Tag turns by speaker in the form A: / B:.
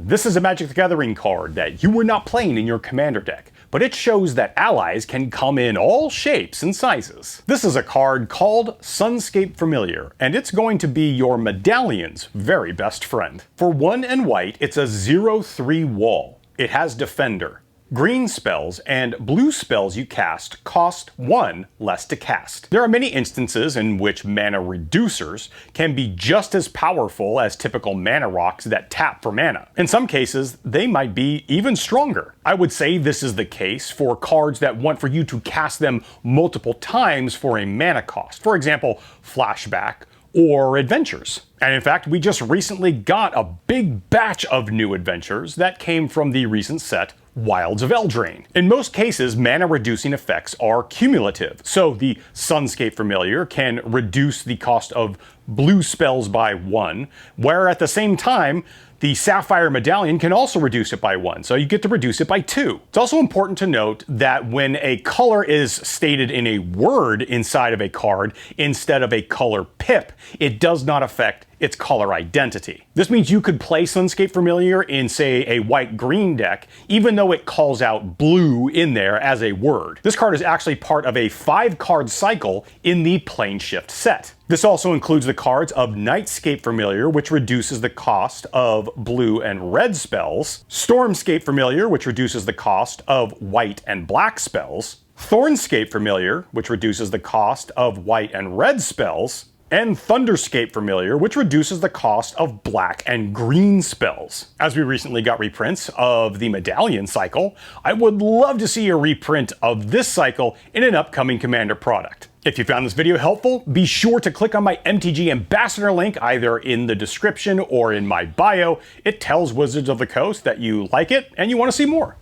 A: This is a Magic the Gathering card that you were not playing in your commander deck, but it shows that allies can come in all shapes and sizes. This is a card called Sunscape Familiar, and it's going to be your Medallion's very best friend. For 1 and white, it's a 0/3 wall. It has Defender. Green spells and blue spells you cast cost 1 less to cast. There are many instances in which mana reducers can be just as powerful as typical mana rocks that tap for mana. In some cases, they might be even stronger. I would say this is the case for cards that want for you to cast them multiple times for a mana cost. For example, Flashback or Adventures. And in fact, we just recently got a big batch of new adventures that came from the recent set Wilds of Eldraine. In most cases, mana-reducing effects are cumulative, so the Sunscape Familiar can reduce the cost of blue spells by 1, where at the same time, the Sapphire Medallion can also reduce it by 1, so you get to reduce it by 2. It's also important to note that when a color is stated in a word inside of a card instead of a color pip, it does not affect its color identity. This means you could play Sunscape Familiar in, say, a white-green deck, even though it calls out blue in there as a word. This card is actually part of a 5-card cycle in the Planeshift set. This also includes the cards of Nightscape Familiar, which reduces the cost of blue and red spells, Stormscape Familiar, which reduces the cost of white and black spells, Thornscape Familiar, which reduces the cost of white and red spells, and Thunderscape Familiar, which reduces the cost of black and green spells. As we recently got reprints of the Medallion cycle, I would love to see a reprint of this cycle in an upcoming Commander product. If you found this video helpful, be sure to click on my MTG Ambassador link either in the description or in my bio. It tells Wizards of the Coast that you like it and you want to see more.